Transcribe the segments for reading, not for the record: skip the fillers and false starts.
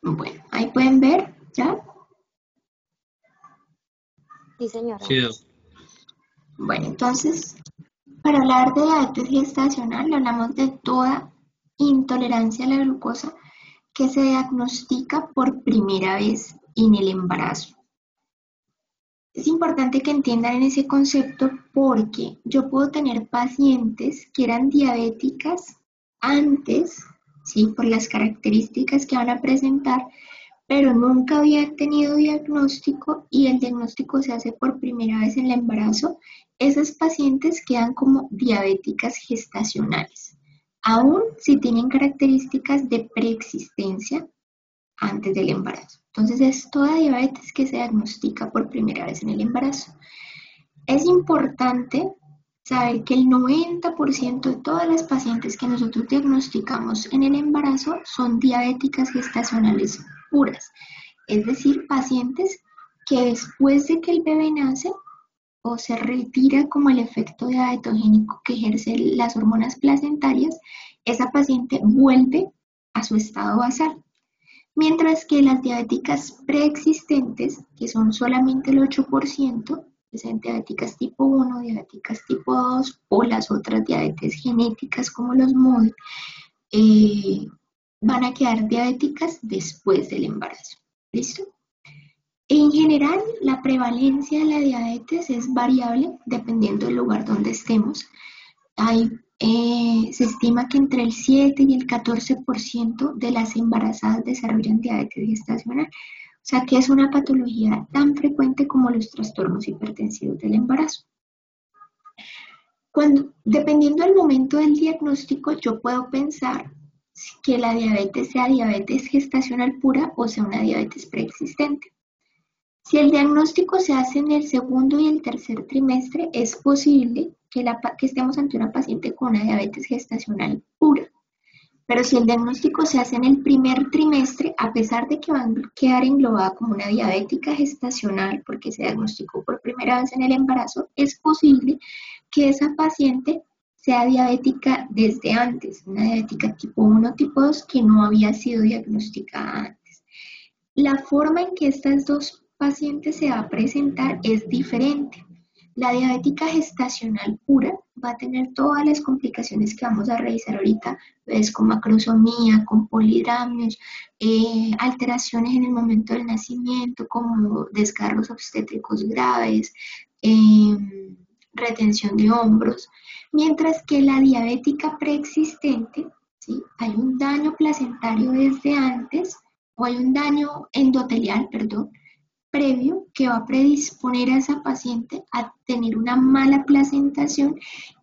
Bueno, ahí pueden ver, ¿ya? Sí, señora. Sí, Bueno, entonces, para hablar de diabetes gestacional, hablamos de toda intolerancia a la glucosa que se diagnostica por primera vez en el embarazo. Es importante que entiendan en ese concepto porque yo puedo tener pacientes que eran diabéticas antes, ¿sí? Por las características que van a presentar, pero nunca había tenido diagnóstico y el diagnóstico se hace por primera vez en el embarazo. Esas pacientes quedan como diabéticas gestacionales, aun si tienen características de preexistencia antes del embarazo. Entonces es toda diabetes que se diagnostica por primera vez en el embarazo. Es importante saber que el 90% de todas las pacientes que nosotros diagnosticamos en el embarazo son diabéticas gestacionales puras, es decir, pacientes que después de que el bebé nace o se retira como el efecto diabetogénico que ejercen las hormonas placentarias, esa paciente vuelve a su estado basal. Mientras que las diabéticas preexistentes, que son solamente el 8%, que son diabéticas tipo 1, diabéticas tipo 2 o las otras diabetes genéticas como los MODY, eh, van a quedar diabéticas después del embarazo. ¿Listo? En general, la prevalencia de la diabetes es variable dependiendo del lugar donde estemos. Hay, se estima que entre el 7 y el 14% de las embarazadas desarrollan diabetes gestacional, o sea que es una patología tan frecuente como los trastornos hipertensivos del embarazo. Dependiendo del momento del diagnóstico, yo puedo pensar que la diabetes sea diabetes gestacional pura o sea una diabetes preexistente. Si el diagnóstico se hace en el segundo y el tercer trimestre, es posible que estemos ante una paciente con una diabetes gestacional pura. Pero si el diagnóstico se hace en el primer trimestre, a pesar de que va a quedar englobada como una diabética gestacional, porque se diagnosticó por primera vez en el embarazo, es posible que esa paciente sea diabética desde antes, una diabética tipo 1, tipo 2, que no había sido diagnosticada antes. La forma en que estas dos pacientes se va a presentar es diferente. La diabética gestacional pura va a tener todas las complicaciones que vamos a revisar ahorita, pues con macrosomía, con polidramnios, alteraciones en el momento del nacimiento, como desgarros obstétricos graves, eh, retención de hombros, mientras que la diabética preexistente, ¿sí? Hay un daño placentario desde antes, o hay un daño endotelial, perdón, previo que va a predisponer a esa paciente a tener una mala placentación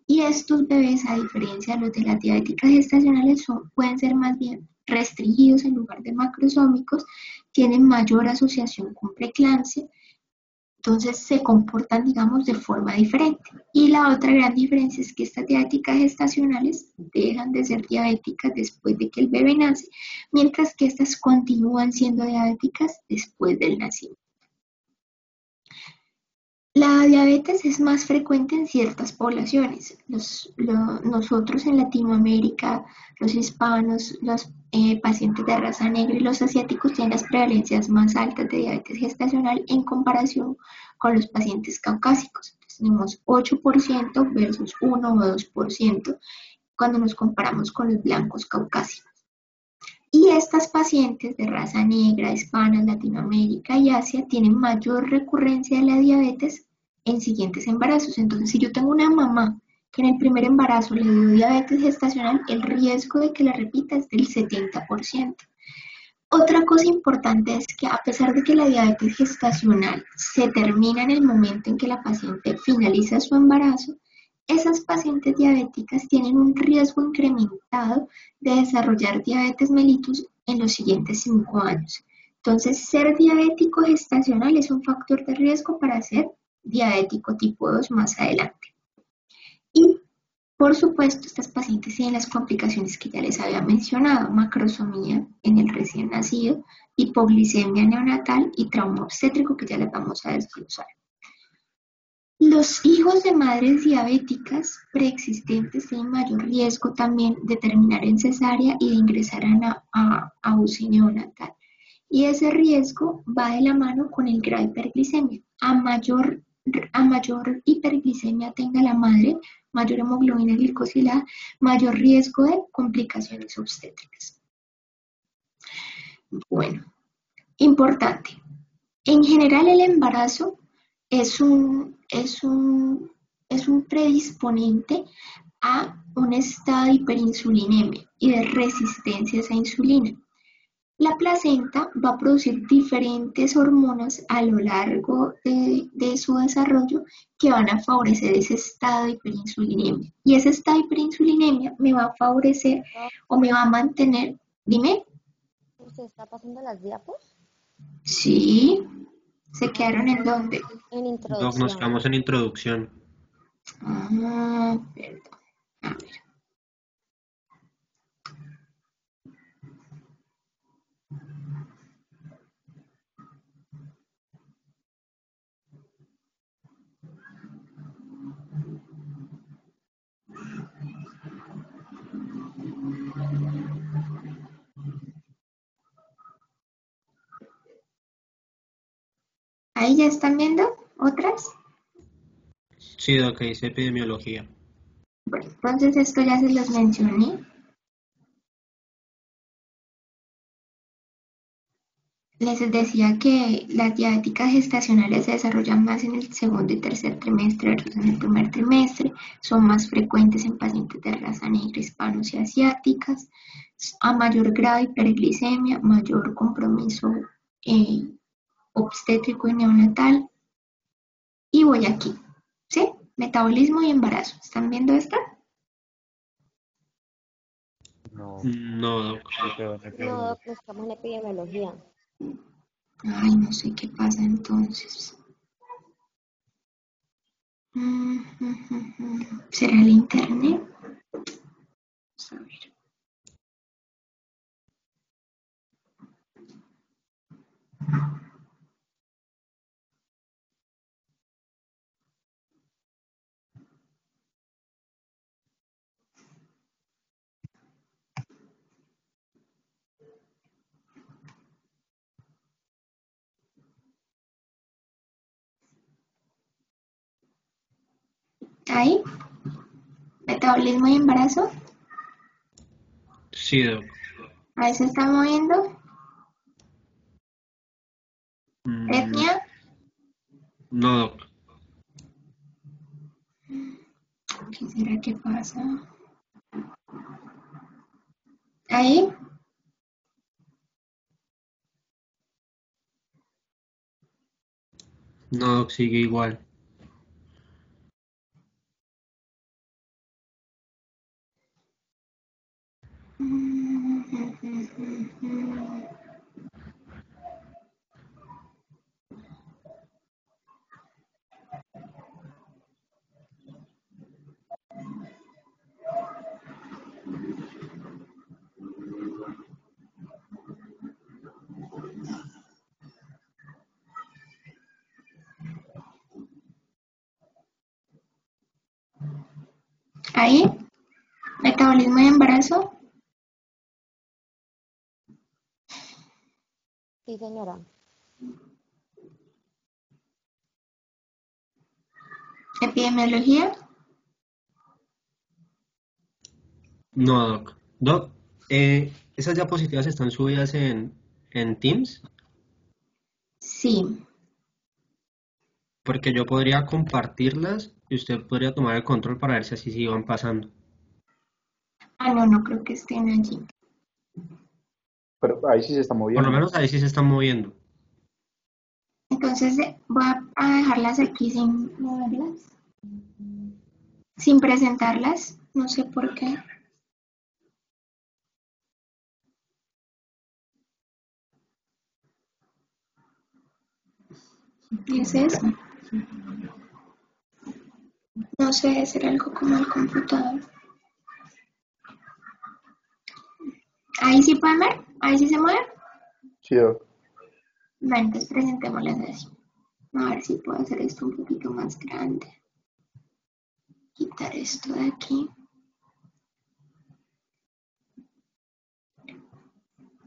y estos bebés, a diferencia de los de las diabéticas gestacionales, pueden ser más bien restringidos en lugar de macrosómicos, tienen mayor asociación con preeclampsia, entonces se comportan, digamos, de forma diferente. Y la otra gran diferencia es que estas diabéticas gestacionales dejan de ser diabéticas después de que el bebé nace, mientras que estas continúan siendo diabéticas después del nacimiento. La diabetes es más frecuente en ciertas poblaciones. Nosotros en Latinoamérica, los hispanos, los pacientes de raza negra y los asiáticos tienen las prevalencias más altas de diabetes gestacional en comparación con los pacientes caucásicos. Entonces, tenemos 8% versus 1 o 2% cuando nos comparamos con los blancos caucásicos. Y estas pacientes de raza negra, hispana, Latinoamérica y Asia tienen mayor recurrencia de la diabetes en siguientes embarazos. Entonces, si yo tengo una mamá que en el primer embarazo le dio diabetes gestacional, el riesgo de que la repita es del 70%. Otra cosa importante es que a pesar de que la diabetes gestacional se termina en el momento en que la paciente finaliza su embarazo, esas pacientes diabéticas tienen un riesgo incrementado de desarrollar diabetes mellitus en los siguientes 5 años. Entonces, ser diabético gestacional es un factor de riesgo para ser diabético tipo 2 más adelante. Y por supuesto, estas pacientes tienen las complicaciones que ya les había mencionado, macrosomía en el recién nacido, hipoglicemia neonatal y trauma obstétrico que ya les vamos a desglosar. Los hijos de madres diabéticas preexistentes tienen mayor riesgo también de terminar en cesárea y de ingresar a UCI neonatal. Y ese riesgo va de la mano con el grado de hiperglicemia. A mayor hiperglicemia tenga la madre, mayor hemoglobina glicosilada, mayor riesgo de complicaciones obstétricas. Bueno, importante. En general el embarazo es un predisponente a un estado de hiperinsulinemia y de resistencia a esa insulina. La placenta va a producir diferentes hormonas a lo largo de su desarrollo que van a favorecer ese estado de hiperinsulinemia. Y ese estado de hiperinsulinemia me va a favorecer o me va a mantener, dime. ¿Usted está pasando las diapos? Sí, ¿se Ah, quedaron en dónde? en Doc, nos introducción. quedamos en introducción. Perdón. A ver. ¿Ahí ya están viendo otras? Sí, Doc, dice epidemiología. Bueno, entonces esto ya se los mencioné. Les decía que las diabéticas gestacionales se desarrollan más en el segundo y tercer trimestre versus en el primer trimestre, son más frecuentes en pacientes de raza negra, hispanos y asiáticas, a mayor grado de hiperglicemia, mayor compromiso eh, obstétrico y neonatal. Y voy aquí, ¿sí? Metabolismo y embarazo. ¿Están viendo esta? No, No, Doc. me quedo en No, epidemiología. no estamos en epidemiología. Ay, no sé qué pasa entonces. ¿Será el internet? Vamos a ver. Ahí, metabolismo y embarazo. Sí, Doc. Ahí se está moviendo. Mm, Etnia. no, Doc. ¿Qué será que pasa? Ahí. No, Doc, sigue igual. Ahí. Metabolismo y embarazo. Sí, señora. Epidemiología. No, Doc. Doc, esas diapositivas están subidas en Teams, Sí. porque yo podría compartirlas y usted podría tomar el control para ver si así se iban pasando. Ah, no, no creo que estén allí. Pero ahí sí se está Por lo moviendo. menos ahí sí se están moviendo. Entonces voy a dejarlas aquí sin moverlas, sin presentarlas. No sé por qué. ¿Y es eso? No sé, debe ser algo como el computador. Ahí sí pueden ver, ahí sí se mueve. Sí, Doc. Bueno, entonces presentémoslas así. A ver si puedo hacer esto un poquito más grande. Quitar esto de aquí.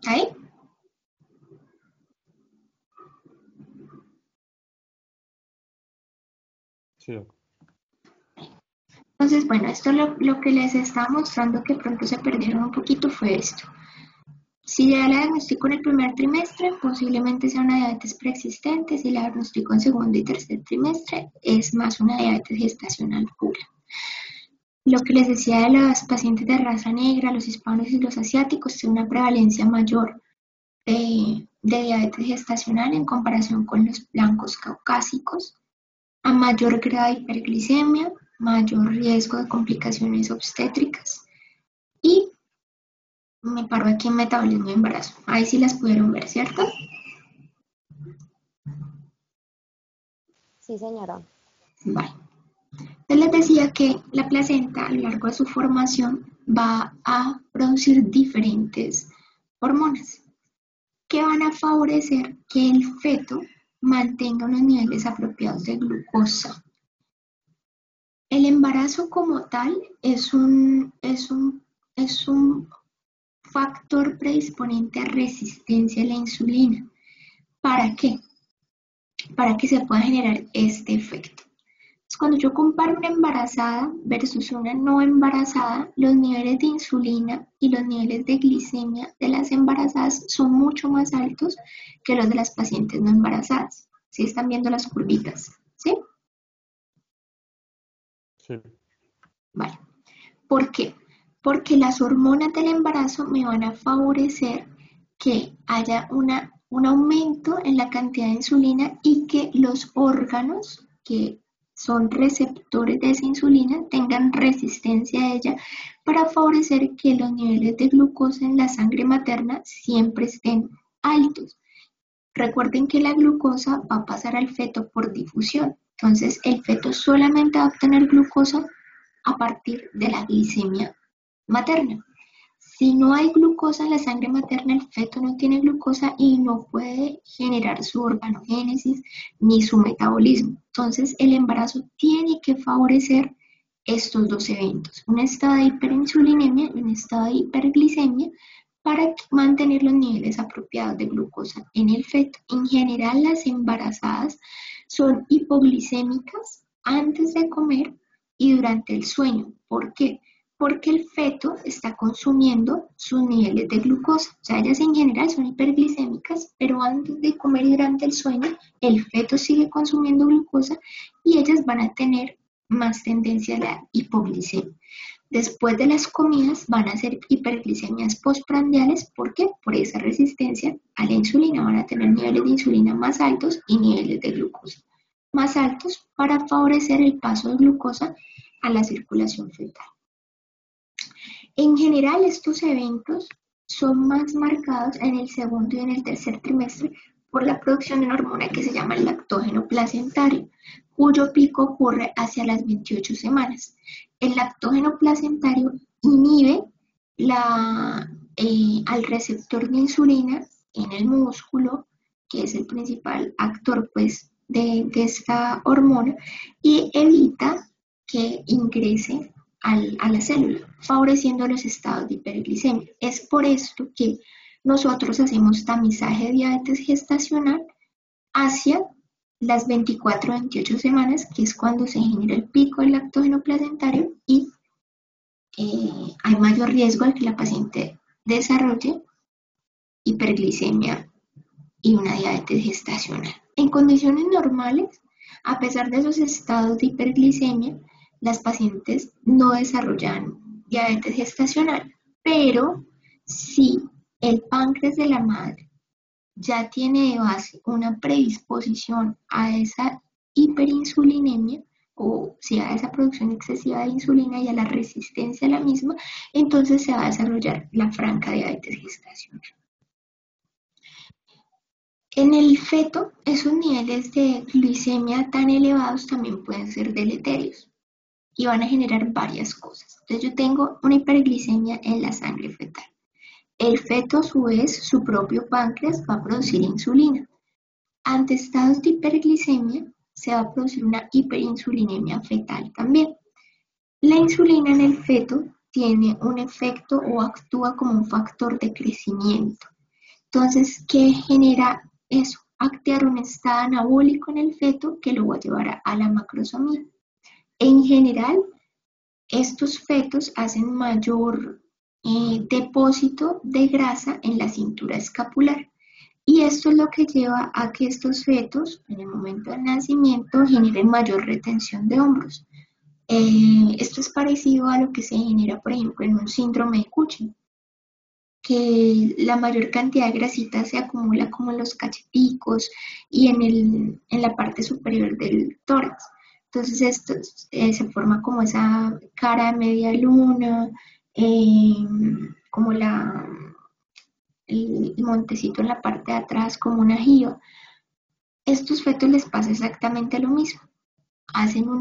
Ahí. Sí, doc. Entonces, bueno, esto lo que les estaba mostrando que pronto se perdieron un poquito fue esto. Si ya la diagnostico en el primer trimestre, posiblemente sea una diabetes preexistente. Si la diagnostico en segundo y tercer trimestre, es más una diabetes gestacional pura. Lo que les decía de las pacientes de raza negra, los hispanos y los asiáticos, tiene una prevalencia mayor de diabetes gestacional en comparación con los blancos caucásicos, a mayor grado de hiperglicemia, mayor riesgo de complicaciones obstétricas y me paro aquí en metabolismo de embarazo. Ahí sí las pudieron ver, ¿cierto? Sí, señora. Vale. Entonces les decía que la placenta a lo largo de su formación va a producir diferentes hormonas que van a favorecer que el feto mantenga unos niveles apropiados de glucosa. El embarazo como tal es un factor predisponente a resistencia a la insulina. ¿Para qué? Para que se pueda generar este efecto. Entonces, cuando yo comparo una embarazada versus una no embarazada, los niveles de insulina y los niveles de glicemia de las embarazadas son mucho más altos que los de las pacientes no embarazadas. ¿Sí están viendo las curvitas? ¿Sí? Sí. Vale. ¿Por qué? Porque las hormonas del embarazo me van a favorecer que haya un aumento en la cantidad de insulina y que los órganos que son receptores de esa insulina tengan resistencia a ella para favorecer que los niveles de glucosa en la sangre materna siempre estén altos. Recuerden que la glucosa va a pasar al feto por difusión, entonces el feto solamente va a obtener glucosa a partir de la glicemia materna. Si no hay glucosa en la sangre materna, el feto no tiene glucosa y no puede generar su organogénesis ni su metabolismo. Entonces, el embarazo tiene que favorecer estos dos eventos, un estado de hiperinsulinemia y un estado de hiperglicemia para mantener los niveles apropiados de glucosa en el feto. En general, las embarazadas son hipoglicémicas antes de comer y durante el sueño. ¿Por qué? Porque el feto está consumiendo sus niveles de glucosa. O sea, ellas en general son hiperglicémicas, pero antes de comer y durante el sueño, el feto sigue consumiendo glucosa y ellas van a tener más tendencia a la hipoglicemia. Después de las comidas van a ser hiperglicemias postprandiales. ¿Por qué? Por esa resistencia a la insulina. Van a tener niveles de insulina más altos y niveles de glucosa más altos para favorecer el paso de glucosa a la circulación fetal. En general, estos eventos son más marcados en el segundo y en el tercer trimestre por la producción de una hormona que se llama el lactógeno placentario, cuyo pico ocurre hacia las 28 semanas. El lactógeno placentario inhibe al receptor de insulina en el músculo, que es el principal actor pues, de esta hormona, y evita que ingrese a la célula, favoreciendo los estados de hiperglicemia. Es por esto que nosotros hacemos tamizaje de diabetes gestacional hacia las 24-28 semanas, que es cuando se genera el pico del lactógeno placentario y hay mayor riesgo de que la paciente desarrolle hiperglicemia y una diabetes gestacional. En condiciones normales, a pesar de esos estados de hiperglicemia, las pacientes no desarrollan diabetes gestacional, pero si el páncreas de la madre ya tiene de base una predisposición a esa hiperinsulinemia, o si a esa producción excesiva de insulina y a la resistencia a la misma, entonces se va a desarrollar la franca diabetes gestacional. En el feto, esos niveles de glicemia tan elevados también pueden ser deleterios y van a generar varias cosas. Entonces yo tengo una hiperglicemia en la sangre fetal. El feto, a su vez, su propio páncreas va a producir insulina. Ante estados de hiperglicemia, se va a producir una hiperinsulinemia fetal también. La insulina en el feto tiene un efecto o actúa como un factor de crecimiento. Entonces, ¿qué genera eso? Activar un estado anabólico en el feto que lo va a llevar a la macrosomía. En general, estos fetos hacen mayor depósito de grasa en la cintura escapular. Y esto es lo que lleva a que estos fetos, en el momento del nacimiento, generen mayor retención de hombros. Esto es parecido a lo que se genera, por ejemplo, en un síndrome de Cushing, que la mayor cantidad de grasita se acumula como en los cacheticos y en la parte superior del tórax. Entonces esto se forma como esa cara media luna, eh, como el montecito en la parte de atrás, como una jiba. Estos fetos les pasa exactamente lo mismo. Hacen un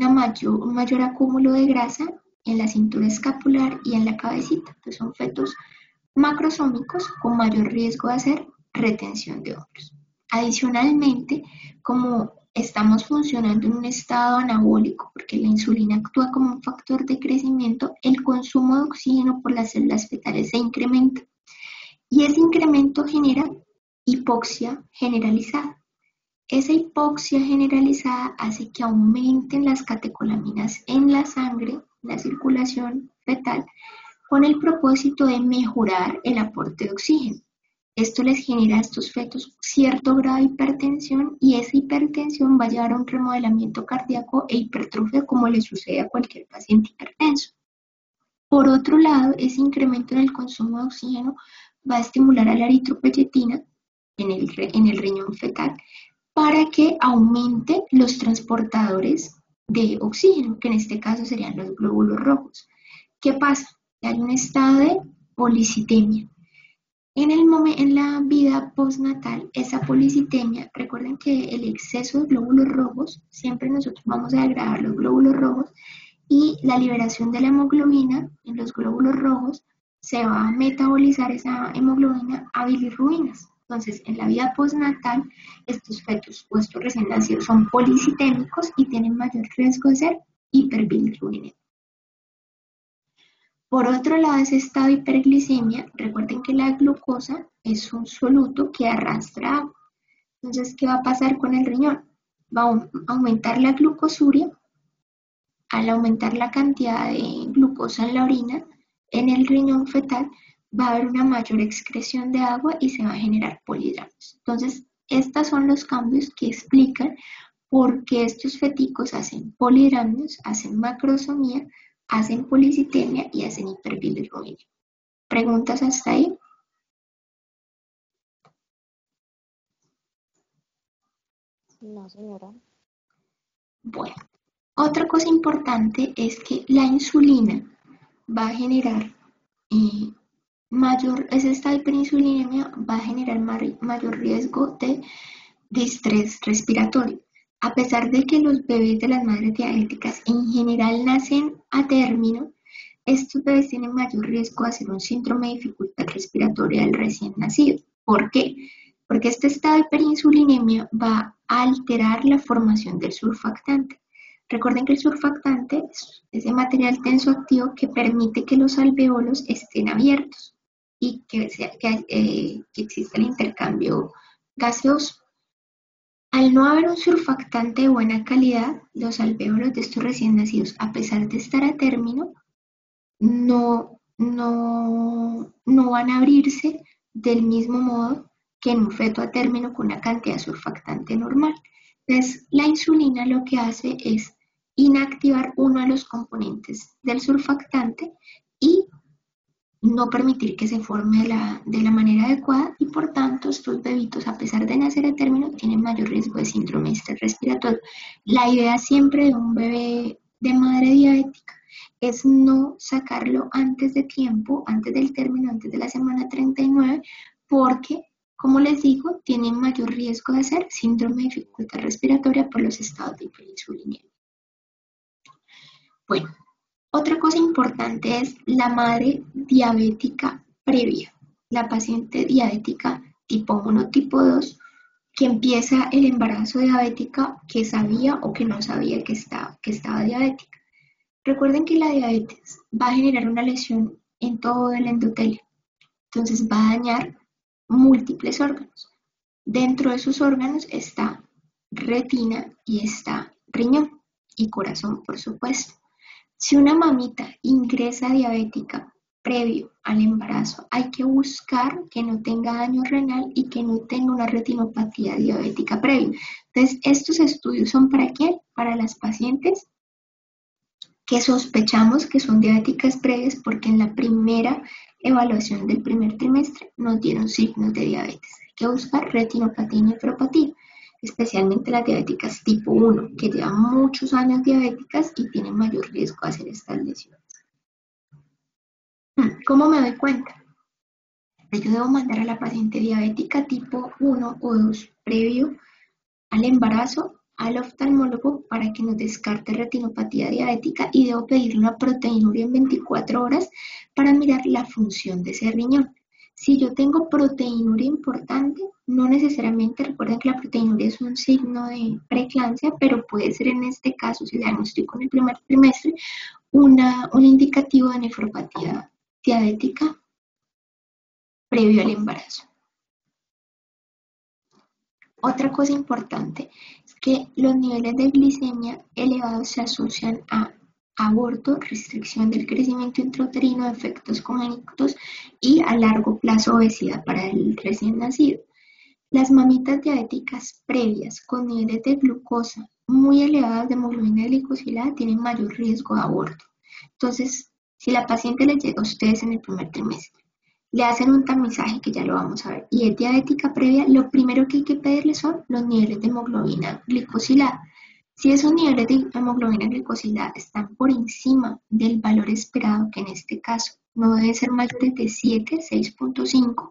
mayor acúmulo de grasa en la cintura escapular y en la cabecita. Entonces son fetos macrosómicos con mayor riesgo de hacer retención de hombros. Adicionalmente, como estamos funcionando en un estado anabólico, porque la insulina actúa como un factor de crecimiento, el consumo de oxígeno por las células fetales se incrementa y ese incremento genera hipoxia generalizada. Esa hipoxia generalizada hace que aumenten las catecolaminas en la sangre, en la circulación fetal, con el propósito de mejorar el aporte de oxígeno. Esto les genera a estos fetos cierto grado de hipertensión y esa hipertensión va a llevar a un remodelamiento cardíaco e hipertrofia como le sucede a cualquier paciente hipertenso. Por otro lado, ese incremento en el consumo de oxígeno va a estimular a la eritropoyetina en el riñón fetal para que aumente los transportadores de oxígeno, que en este caso serían los glóbulos rojos. ¿Qué pasa? Hay un estado de policitemia. En la vida postnatal, esa policitemia, recuerden que el exceso de glóbulos rojos, siempre nosotros vamos a degradar los glóbulos rojos y la liberación de la hemoglobina en los glóbulos rojos se va a metabolizar esa hemoglobina a bilirrubinas. Entonces, en la vida postnatal, estos fetos o estos recién nacidos son policitémicos y tienen mayor riesgo de ser hiperbilirrubinemia. Por otro lado, ese estado de hiperglicemia, recuerden que la glucosa es un soluto que arrastra agua. Entonces, ¿qué va a pasar con el riñón? Va a aumentar la glucosuria. Al aumentar la cantidad de glucosa en la orina, en el riñón fetal, va a haber una mayor excreción de agua y se va a generar polidramios. Entonces, estos son los cambios que explican por qué estos feticos hacen polidramios, hacen macrosomía, hacen policitemia y hacen hiperbilirrubinemia. ¿Preguntas hasta ahí? No, señora. Bueno, otra cosa importante es que la insulina va a generar esta hiperinsulinemia va a generar mayor riesgo de distrés respiratorio. A pesar de que los bebés de las madres diabéticas en general nacen a término, estos bebés tienen mayor riesgo de hacer un síndrome de dificultad respiratoria del recién nacido. ¿Por qué? Porque este estado de hiperinsulinemia va a alterar la formación del surfactante. Recuerden que el surfactante es ese material tensoactivo que permite que los alvéolos estén abiertos y que exista el intercambio gaseoso. Al no haber un surfactante de buena calidad, los alvéolos de estos recién nacidos, a pesar de estar a término, no van a abrirse del mismo modo que en un feto a término con una cantidad de surfactante normal. Entonces, la insulina lo que hace es inactivar uno de los componentes del surfactante y no permitir que se forme de la manera adecuada y por tanto estos bebitos, a pesar de nacer a término, tienen mayor riesgo de síndrome de estrés respiratorio. La idea siempre de un bebé de madre diabética es no sacarlo antes de tiempo, antes del término, antes de la semana 39, porque, como les digo, tienen mayor riesgo de hacer síndrome de dificultad respiratoria por los estados de hiperinsulinemia. Bueno, otra cosa importante es la madre diabética previa, la paciente diabética tipo 1, tipo 2, que empieza el embarazo diabética que sabía o que no sabía que estaba diabética. Recuerden que la diabetes va a generar una lesión en todo el endotelio, entonces va a dañar múltiples órganos. Dentro de esos órganos está retina y está riñón. y corazón, por supuesto. Si una mamita ingresa diabética previo al embarazo, hay que buscar que no tenga daño renal y que no tenga una retinopatía diabética previa. Entonces, estos estudios son ¿para quién? Para las pacientes que sospechamos que son diabéticas previas porque en la primera evaluación del primer trimestre nos dieron signos de diabetes. Hay que buscar retinopatía y nefropatía, especialmente las diabéticas tipo 1, que llevan muchos años diabéticas y tienen mayor riesgo de hacer estas lesiones. ¿Cómo me doy cuenta? Yo debo mandar a la paciente diabética tipo 1 o 2 previo al embarazo al oftalmólogo para que nos descarte retinopatía diabética y debo pedirle una proteinuria en 24 horas para mirar la función de ese riñón. Si yo tengo proteinuria importante, no necesariamente, recuerden que la proteinuria es un signo de preeclampsia, pero puede ser en este caso, si diagnostico en el primer trimestre, un indicativo de nefropatía diabética previo al embarazo. Otra cosa importante es que los niveles de glicemia elevados se asocian a aborto, restricción del crecimiento intrauterino, efectos congénitos y a largo plazo obesidad para el recién nacido. Las mamitas diabéticas previas con niveles de glucosa muy elevados de hemoglobina glicosilada tienen mayor riesgo de aborto. Entonces, si la paciente les llega a ustedes en el primer trimestre, le hacen un tamizaje que ya lo vamos a ver y es diabética previa, lo primero que hay que pedirle son los niveles de hemoglobina glicosilada. Si esos niveles de hemoglobina glicosilada están por encima del valor esperado, que en este caso no debe ser mayores de 7, 6.5,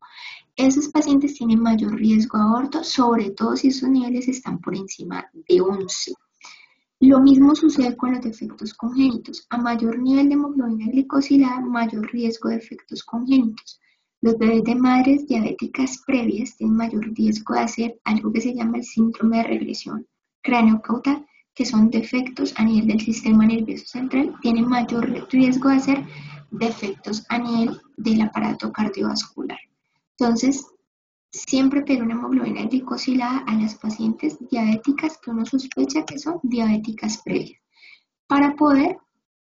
esos pacientes tienen mayor riesgo de aborto, sobre todo si esos niveles están por encima de 11. Lo mismo sucede con los defectos congénitos. A mayor nivel de hemoglobina glicosilada, mayor riesgo de defectos congénitos. Los bebés de madres diabéticas previas tienen mayor riesgo de hacer algo que se llama el síndrome de regresión craneocaudal, que son defectos a nivel del sistema nervioso central, tienen mayor riesgo de hacer defectos a nivel del aparato cardiovascular. Entonces, siempre pedir una hemoglobina glicosilada a las pacientes diabéticas que uno sospecha que son diabéticas previas, para poder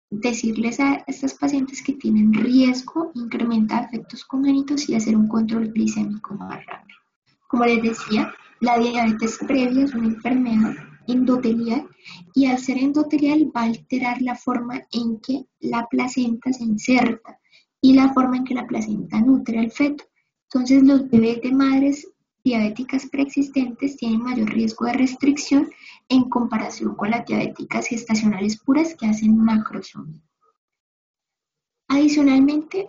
decirles a estas pacientes que tienen riesgo incrementar efectos congénitos y hacer un control glicémico más rápido. Como les decía, la diabetes previa es una enfermedad endotelial y al ser endotelial va a alterar la forma en que la placenta se inserta y la forma en que la placenta nutre al feto. Entonces los bebés de madres diabéticas preexistentes tienen mayor riesgo de restricción en comparación con las diabéticas gestacionales puras que hacen macrosomía. Adicionalmente,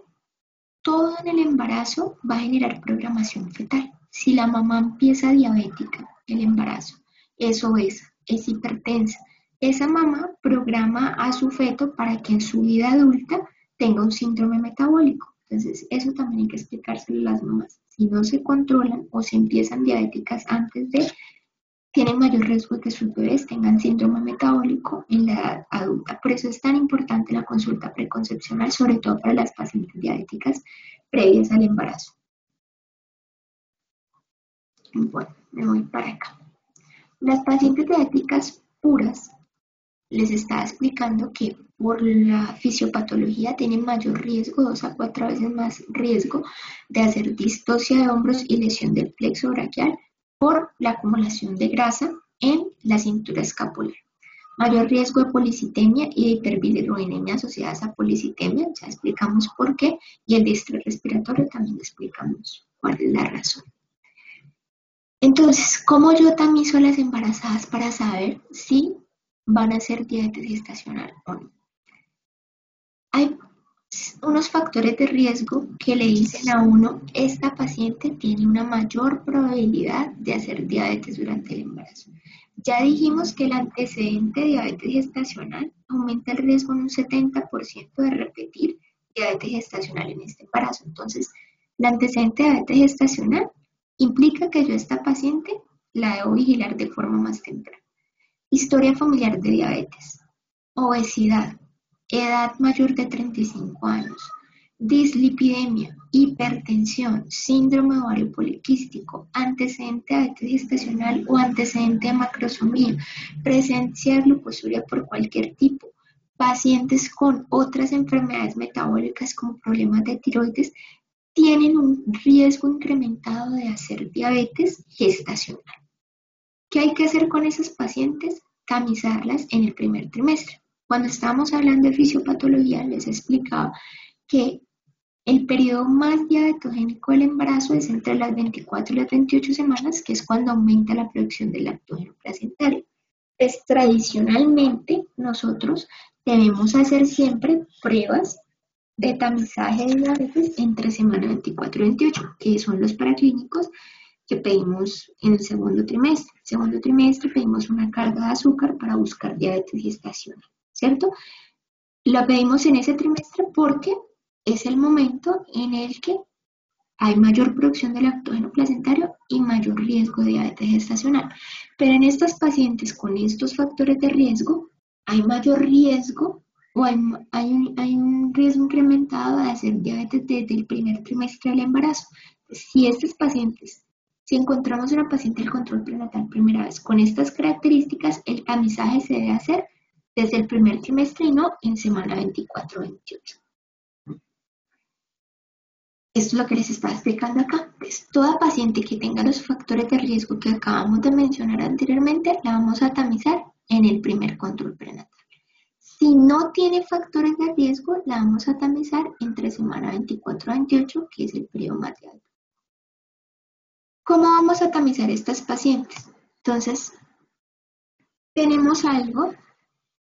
todo en el embarazo va a generar programación fetal. Si la mamá empieza diabética, el embarazo, es obesa, es hipertensa, esa mamá programa a su feto para que en su vida adulta tenga un síndrome metabólico. Entonces, eso también hay que explicárselo a las mamás. Si no se controlan o se empiezan diabéticas antes de, tienen mayor riesgo de que sus bebés tengan síndrome metabólico en la edad adulta. Por eso es tan importante la consulta preconcepcional, sobre todo para las pacientes diabéticas previas al embarazo. Bueno, me voy para acá. Las pacientes diabéticas puras, les estaba explicando que por la fisiopatología tienen mayor riesgo, 2 a 4 veces más riesgo de hacer distocia de hombros y lesión del plexo braquial por la acumulación de grasa en la cintura escapular. Mayor riesgo de policitemia y de hiperbilirubinemia asociadas a policitemia, ya explicamos por qué, y el distrés respiratorio también explicamos cuál es la razón. Entonces, ¿cómo yo tamizo a las embarazadas para saber si van a hacer diabetes gestacional o no? Hay unos factores de riesgo que le dicen a uno, esta paciente tiene una mayor probabilidad de hacer diabetes durante el embarazo. Ya dijimos que el antecedente de diabetes gestacional aumenta el riesgo en un 70% de repetir diabetes gestacional en este embarazo. Entonces, el antecedente de diabetes gestacional implica que yo a esta paciente la debo vigilar de forma más temprana. Historia familiar de diabetes, obesidad, edad mayor de 35 años, dislipidemia, hipertensión, síndrome de ovario poliquístico, antecedente de diabetes gestacional o antecedente de macrosomía, presencia de glucosuria por cualquier tipo, pacientes con otras enfermedades metabólicas como problemas de tiroides, tienen un riesgo incrementado de hacer diabetes gestacional. ¿Qué hay que hacer con esas pacientes? Tamizarlas en el primer trimestre. Cuando estábamos hablando de fisiopatología, les explicaba que el periodo más diabetogénico del embarazo es entre las 24 y las 28 semanas, que es cuando aumenta la producción del lactógeno placentario. Pues tradicionalmente nosotros debemos hacer siempre pruebas de tamizaje de diabetes entre semana 24 y 28, que son los paraclínicos que pedimos en el segundo trimestre. En el segundo trimestre pedimos una carga de azúcar para buscar diabetes gestacional, ¿cierto? La pedimos en ese trimestre porque es el momento en el que hay mayor producción de lactógeno placentario y mayor riesgo de diabetes gestacional. Pero en estas pacientes con estos factores de riesgo, hay mayor riesgo o hay un riesgo incrementado de hacer diabetes desde el primer trimestre del embarazo. Si encontramos una paciente del control prenatal primera vez con estas características, el tamizaje se debe hacer desde el primer trimestre y no en semana 24-28. Esto es lo que les estaba explicando acá. Pues toda paciente que tenga los factores de riesgo que acabamos de mencionar anteriormente, la vamos a tamizar en el primer control prenatal. Si no tiene factores de riesgo, la vamos a tamizar entre semana 24-28, que es el periodo más alto. ¿Cómo vamos a tamizar estas pacientes? Entonces, tenemos algo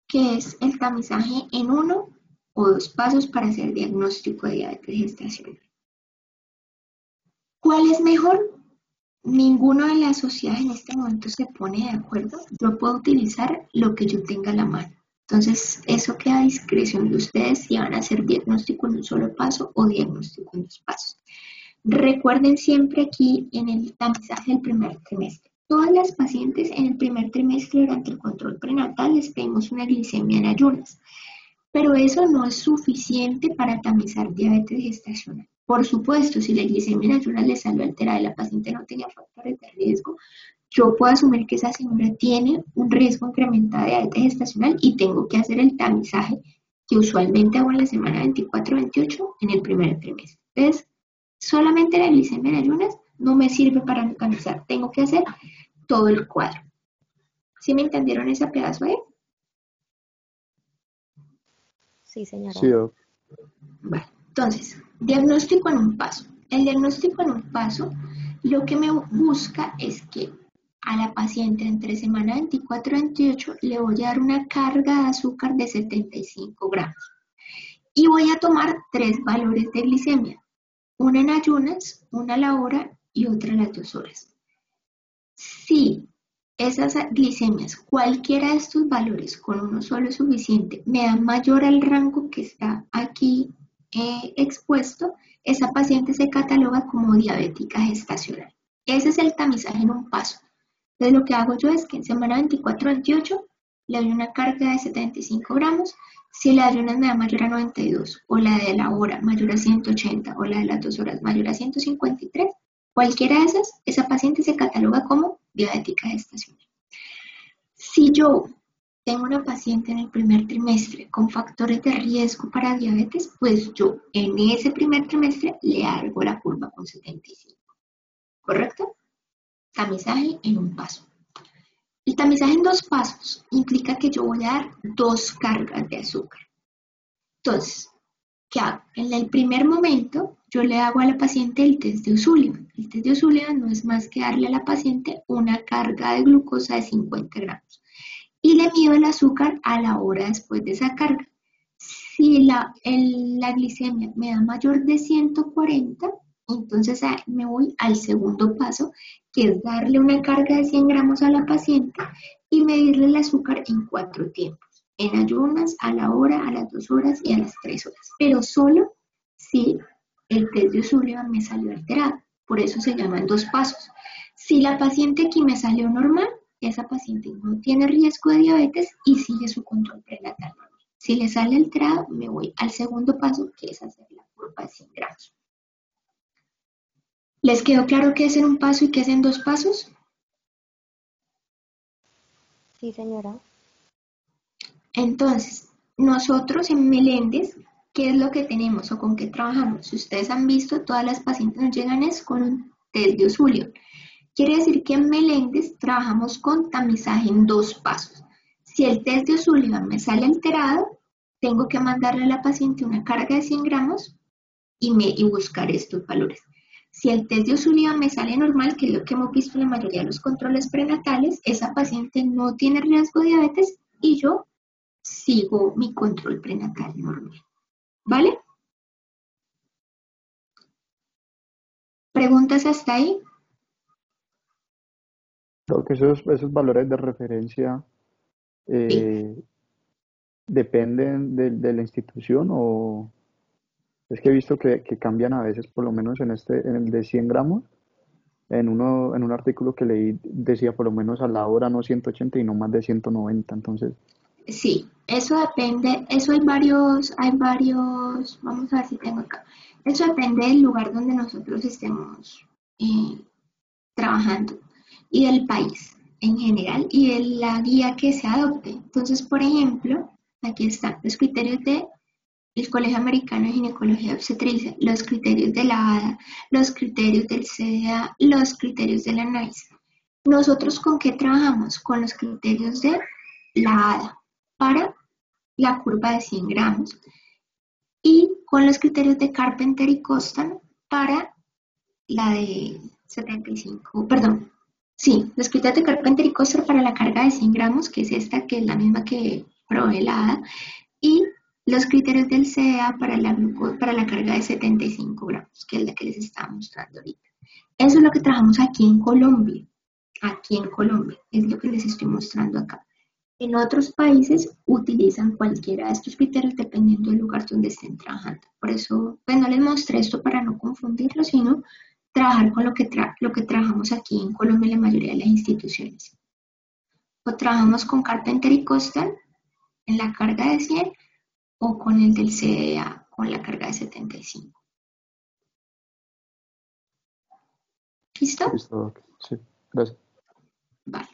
que es el tamizaje en 1 o 2 pasos para hacer diagnóstico de diabetes gestacional. ¿Cuál es mejor? Ninguno de las sociedades en este momento se pone de acuerdo. Yo puedo utilizar lo que yo tenga a la mano. Entonces, eso queda a discreción de ustedes si van a hacer diagnóstico en un solo paso o diagnóstico en 2 pasos. Recuerden siempre aquí en el tamizaje del primer trimestre. Todas las pacientes en el primer trimestre durante el control prenatal les pedimos una glicemia en ayunas. Pero eso no es suficiente para tamizar diabetes gestacional. Por supuesto, si la glicemia en ayunas le salió alterada y la paciente no tenía factores de riesgo, yo puedo asumir que esa señora tiene un riesgo incrementado de diabetes gestacional y tengo que hacer el tamizaje que usualmente hago en la semana 24-28 en el primer trimestre. Entonces, solamente la glicemia en ayunas no me sirve para tamizar. Tengo que hacer todo el cuadro. ¿Sí me entendieron ese pedazo ahí? Sí, señora. Sí, doc. Vale, entonces, diagnóstico en un paso. El diagnóstico en un paso lo que me busca es que a la paciente entre semana 24 y 28 le voy a dar una carga de azúcar de 75 gramos. Y voy a tomar 3 valores de glicemia. Una en ayunas, una a la hora y otra a las 2 horas. Si esas glicemias, cualquiera de estos valores con uno solo es suficiente, me da mayor al rango que está aquí expuesto, esa paciente se cataloga como diabética gestacional. Ese es el tamizaje en un paso. Entonces lo que hago yo es que en semana 24-28 le doy una carga de 75 gramos. Si la de ayunas me da mayor a 92, o la de la hora mayor a 180, o la de las 2 horas mayor a 153, cualquiera de esas, esa paciente se cataloga como diabética gestacional. Si yo tengo una paciente en el primer trimestre con factores de riesgo para diabetes, pues yo en ese primer trimestre le hago la curva con 75. ¿Correcto? Tamizaje en un paso. El tamizaje en 2 pasos implica que yo voy a dar 2 cargas de azúcar. Entonces, ¿qué hago? En el primer momento, yo le hago a la paciente el test de O'Sullivan. El test de O'Sullivan no es más que darle a la paciente una carga de glucosa de 50 gramos. Y le mido el azúcar a la hora después de esa carga. Si la glicemia me da mayor de 140, entonces me voy al segundo paso, que es darle una carga de 100 gramos a la paciente y medirle el azúcar en 4 tiempos. En ayunas, a la hora, a las 2 horas y a las 3 horas. Pero solo si el test de O'Sullivan me salió alterado. Por eso se llaman 2 pasos. Si la paciente aquí me salió normal, esa paciente no tiene riesgo de diabetes y sigue su control prenatal. Si le sale alterado, me voy al segundo paso, que es hacer la curva de 100 gramos. ¿Les quedó claro qué es en un paso y qué es en 2 pasos? Sí, señora. Entonces, nosotros en Meléndez, ¿qué es lo que tenemos o con qué trabajamos? Si ustedes han visto, todas las pacientes nos llegan es con un test de Usulion. Quiere decir que en Meléndez trabajamos con tamizaje en 2 pasos. Si el test de O'Sullivan me sale alterado, tengo que mandarle a la paciente una carga de 100 gramos y buscar estos valores. Si el test de O'Sullivan me sale normal, que es lo que hemos visto en la mayoría de los controles prenatales, esa paciente no tiene riesgo de diabetes y yo sigo mi control prenatal normal. ¿Vale? ¿Preguntas hasta ahí? Creo que esos valores de referencia Sí. dependen de la institución o es que he visto que cambian a veces, por lo menos en el de 100 gramos, en un artículo que leí decía por lo menos a la hora no 180 y no más de 190, entonces, Sí, eso depende, eso hay varios, vamos a ver si tengo acá. Eso depende del lugar donde nosotros estemos trabajando y del país en general y de la guía que se adopte. Entonces, por ejemplo, aquí están los criterios del Colegio Americano de Ginecología y Obstetricia, los criterios de la ADA, los criterios del CDA, los criterios de la NICE. ¿Nosotros con qué trabajamos? Con los criterios de la ADA para la curva de 100 gramos y con los criterios de Carpenter y Costan para la de 75, perdón, sí, los criterios de Carpenter y Costan para la carga de 100 gramos, que es esta, que es la misma que provee la ADA, y los criterios del CDA para la carga de 75 gramos, que es la que les estaba mostrando ahorita. Eso es lo que trabajamos aquí en Colombia, es lo que les estoy mostrando acá. En otros países utilizan cualquiera de estos criterios dependiendo del lugar donde estén trabajando. Por eso, pues no les mostré esto para no confundirlo, sino trabajar con lo que trabajamos aquí en Colombia en la mayoría de las instituciones. O trabajamos con Carpenter y Costal en la carga de 100 o con el del CDA con la carga de 75. ¿Listo? listo, sí, gracias. Vale.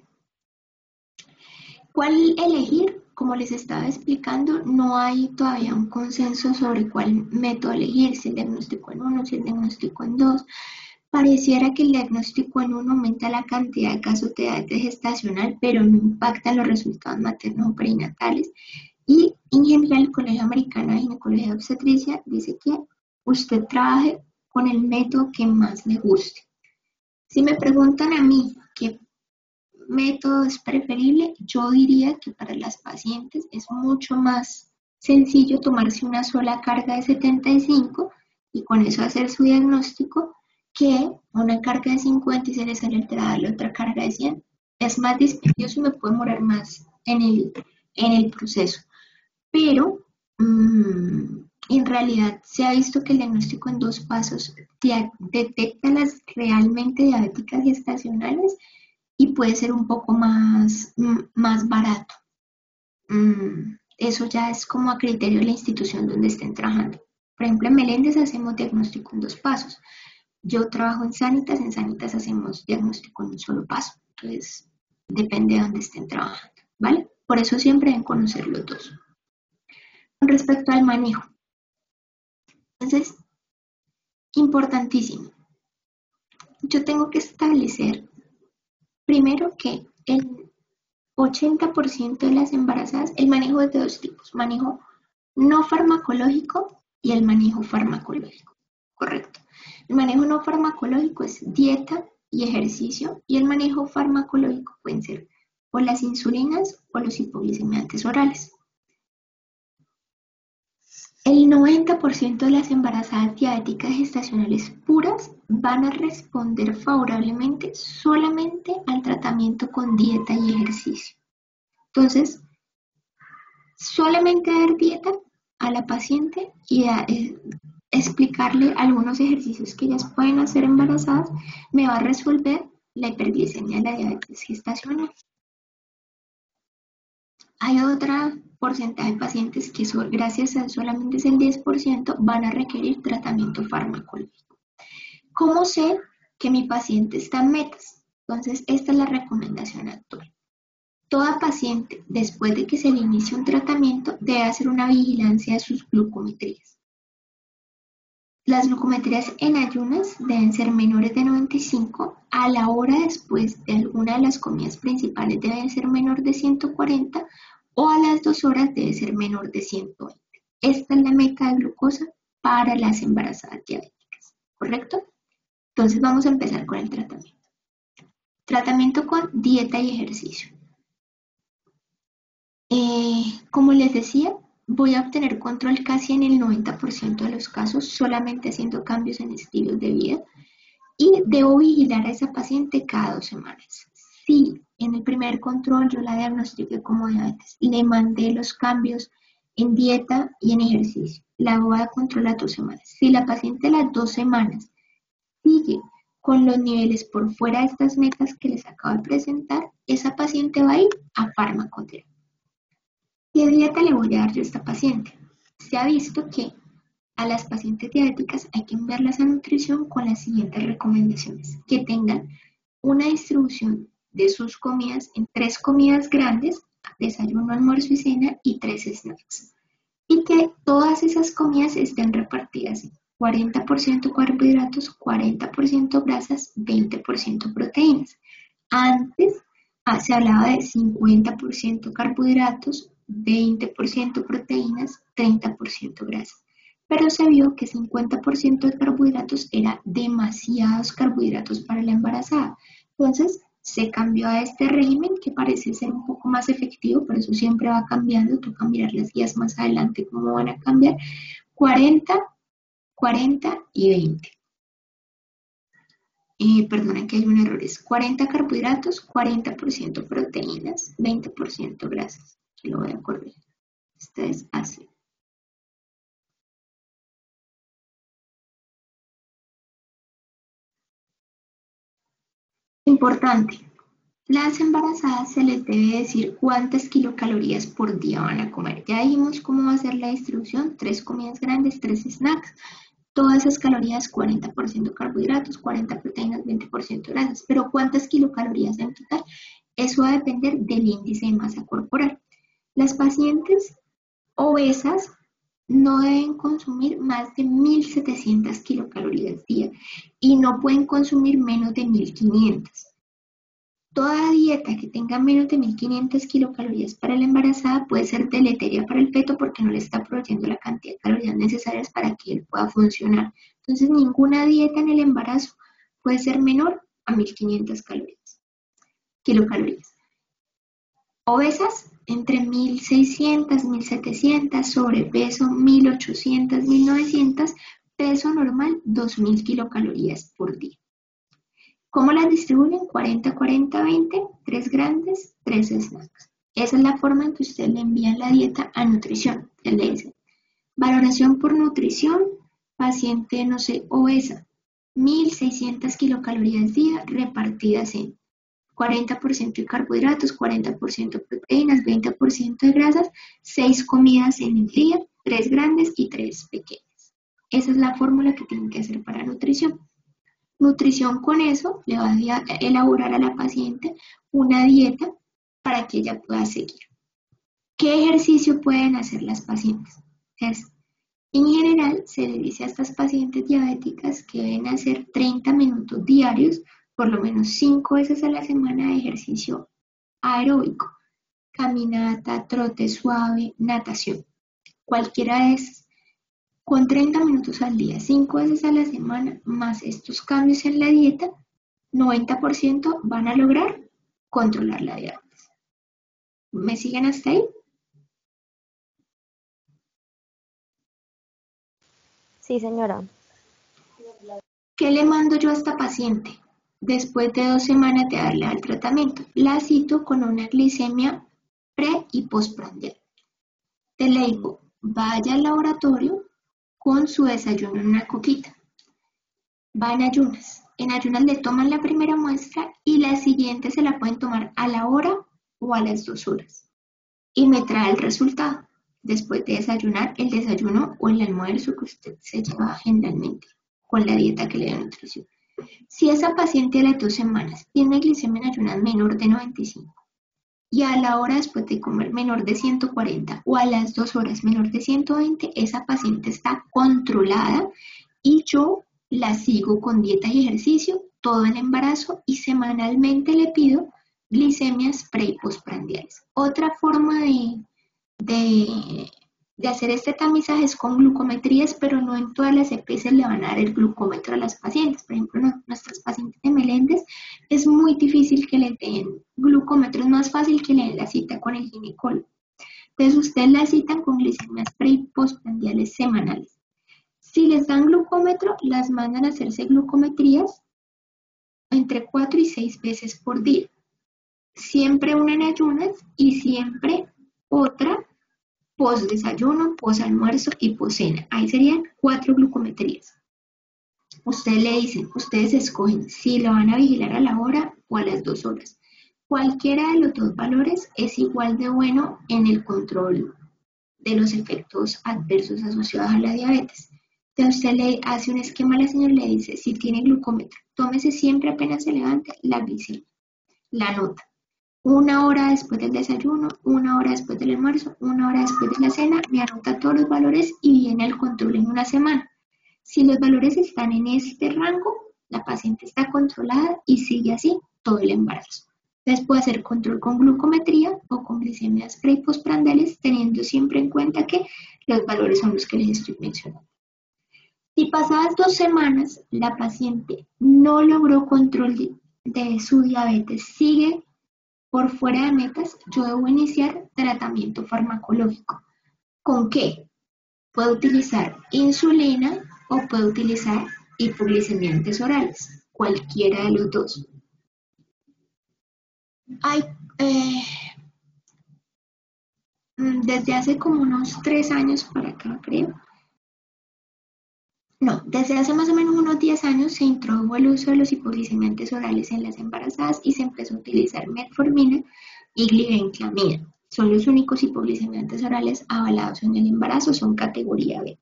¿Cuál elegir? Como les estaba explicando, no hay todavía un consenso sobre cuál método elegir, si el diagnóstico en 1, si el diagnóstico en 2. Pareciera que el diagnóstico en 1 aumenta la cantidad de casos de diabetes gestacional, pero no impacta los resultados maternos o perinatales. Y en general, el Colegio Americano de Ginecología y Obstetricia dice que usted trabaje con el método que más le guste. Si me preguntan a mí qué método es preferible, yo diría que para las pacientes es mucho más sencillo tomarse una sola carga de 75 y con eso hacer su diagnóstico que una carga de 50 y se les sale alterada la otra carga de 100. Es más dispendioso y me puede demorar más en el proceso. Pero en realidad se ha visto que el diagnóstico en 2 pasos detecta las realmente diabéticas gestacionales y puede ser un poco más barato. Eso ya es como a criterio de la institución donde estén trabajando. Por ejemplo, en Meléndez hacemos diagnóstico en 2 pasos. Yo trabajo en Sanitas hacemos diagnóstico en un solo paso. Entonces, depende de dónde estén trabajando, ¿vale? Por eso siempre deben conocer los dos. Con respecto al manejo. Entonces, importantísimo. Yo tengo que establecer primero que el 80% de las embarazadas, el manejo es de 2 tipos, manejo no farmacológico y el manejo farmacológico, correcto. El manejo no farmacológico es dieta y ejercicio y el manejo farmacológico pueden ser o las insulinas o los hipoglicemiantes orales. El 90% de las embarazadas diabéticas gestacionales puras van a responder favorablemente solamente al tratamiento con dieta y ejercicio. Entonces, solamente dar dieta a la paciente y explicarle algunos ejercicios que ellas pueden hacer embarazadas me va a resolver la hiperglicemia de la diabetes gestacional. Hay otro porcentaje de pacientes que gracias a solamente es el 10% van a requerir tratamiento farmacológico. ¿Cómo sé que mi paciente está en metas? Entonces, esta es la recomendación actual. Toda paciente, después de que se le inicie un tratamiento, debe hacer una vigilancia de sus glucometrías. Las glucometrías en ayunas deben ser menores de 95, a la hora después de alguna de las comidas principales debe ser menor de 140 o a las 2 horas debe ser menor de 120. Esta es la meta de glucosa para las embarazadas diabéticas, ¿correcto? Entonces vamos a empezar con el tratamiento. Tratamiento con dieta y ejercicio. Como les decía, voy a obtener control casi en el 90% de los casos solamente haciendo cambios en estilos de vida y debo vigilar a esa paciente cada 2 semanas. Si en el primer control yo la diagnostiqué como diabetes y le mandé los cambios en dieta y en ejercicio, la voy a controlar 2 semanas. Si la paciente a las 2 semanas sigue con los niveles por fuera de estas metas que les acabo de presentar, esa paciente va a ir a farmacoterapia. ¿Qué dieta le voy a dar yo a esta paciente? Se ha visto que a las pacientes diabéticas hay que enviarlas a nutrición con las siguientes recomendaciones. Que tengan una distribución de sus comidas en 3 comidas grandes, desayuno, almuerzo y cena, y 3 snacks. Y que todas esas comidas estén repartidas en 40% carbohidratos, 40% grasas, 20% proteínas. Antes se hablaba de 50% carbohidratos, 20% proteínas, 30% grasas. Pero se vio que 50% de carbohidratos era demasiados carbohidratos para la embarazada. Entonces se cambió a este régimen que parece ser un poco más efectivo, por eso siempre va cambiando, toca mirar las guías más adelante cómo van a cambiar. 40, 40 y 20. Perdona que hay un error, es 40 carbohidratos, 40% proteínas, 20% grasas. Aquí lo voy a corregir. Esta es así. Importante, las embarazadas se les debe decir cuántas kilocalorías por día van a comer. Ya dijimos cómo va a ser la distribución, 3 comidas grandes, 3 snacks. Todas esas calorías, 40% carbohidratos, 40 proteínas, 20% grasas. Pero ¿cuántas kilocalorías en total? Eso va a depender del índice de masa corporal. Las pacientes obesas no deben consumir más de 1.700 kilocalorías día y no pueden consumir menos de 1.500. Toda dieta que tenga menos de 1.500 kilocalorías para la embarazada puede ser deleteria para el feto porque no le está proveyendo la cantidad de calorías necesarias para que él pueda funcionar. Entonces, ninguna dieta en el embarazo puede ser menor a 1.500 kilocalorías. Obesas, entre 1.600, 1.700, sobrepeso 1.800, 1.900, peso normal 2.000 kilocalorías por día. ¿Cómo las distribuyen? 40, 40, 20, 3 grandes, 3 snacks. Esa es la forma en que ustedes le envían la dieta a nutrición. Le dicen, valoración por nutrición, paciente, no sé, obesa, 1.600 kilocalorías día repartidas en 40% de carbohidratos, 40% de proteínas, 20% de grasas, 6 comidas en el día, 3 grandes y 3 pequeñas. Esa es la fórmula que tienen que hacer para nutrición. Nutrición con eso le va a elaborar a la paciente una dieta para que ella pueda seguir. ¿Qué ejercicio pueden hacer las pacientes? En general, se le dice a estas pacientes diabéticas que deben hacer 30 minutos diarios, por lo menos 5 veces a la semana de ejercicio aeróbico, caminata, trote suave, natación, cualquiera de esas. Con 30 minutos al día, 5 veces a la semana, más estos cambios en la dieta, 90% van a lograr controlar la diabetes. ¿Me siguen hasta ahí? Sí, señora. ¿Qué le mando yo a esta paciente? Después de 2 semanas de darle al tratamiento, la cito con una glicemia pre y postprandial. Te le digo, vaya al laboratorio con su desayuno en una coquita. Va en ayunas. En ayunas le toman la primera muestra y la siguiente se la pueden tomar a la hora o a las 2 horas. y me trae el resultado después de desayunar, el desayuno o el almuerzo que usted se lleva generalmente con la dieta que le da nutrición. Si esa paciente a las 2 semanas tiene glicemia en ayunas menor de 95 y a la hora después de comer menor de 140 o a las 2 horas menor de 120, esa paciente está controlada y yo la sigo con dieta y ejercicio todo el embarazo y semanalmente le pido glicemias pre y postprandiales. Otra forma de hacer este tamizaje es con glucometrías, pero no en todas las EPS le van a dar el glucómetro a las pacientes. Por ejemplo, nuestras pacientes de Meléndez es muy difícil que le den glucómetro, es más fácil que le den la cita con el ginecólogo. Entonces, ustedes la citan con glicemias pre y postprandiales semanales. Si les dan glucómetro, las mandan a hacerse glucometrías entre 4 y 6 veces por día. Siempre una en ayunas y siempre otra post desayuno, post almuerzo y post cena. Ahí serían 4 glucometrías. Ustedes le dicen, ustedes escogen si lo van a vigilar a la hora o a las 2 horas. Cualquiera de los dos valores es igual de bueno en el control de los efectos adversos asociados a la diabetes. Entonces usted le hace un esquema a la señora y le dice, si tiene glucómetro, tómese siempre apenas se levante la glicemia, la nota. 1 hora después del desayuno, 1 hora después del almuerzo, 1 hora después de la cena, me anota todos los valores y viene el control en una semana. Si los valores están en este rango, la paciente está controlada y sigue así todo el embarazo. Entonces puede hacer control con glucometría o con glicemias pre y postprandiales, teniendo siempre en cuenta que los valores son los que les estoy mencionando. Si pasadas 2 semanas la paciente no logró control de su diabetes, sigue por fuera de metas, yo debo iniciar tratamiento farmacológico. ¿Con qué? Puedo utilizar insulina o puedo utilizar hipoglicemiantes orales, cualquiera de los dos. Desde hace como unos 3 años para acá, creo. No, desde hace más o menos unos 10 años se introdujo el uso de los hipoglicemiantes orales en las embarazadas y se empezó a utilizar metformina y glibenclamida. Son los únicos hipoglicemiantes orales avalados en el embarazo, son categoría B.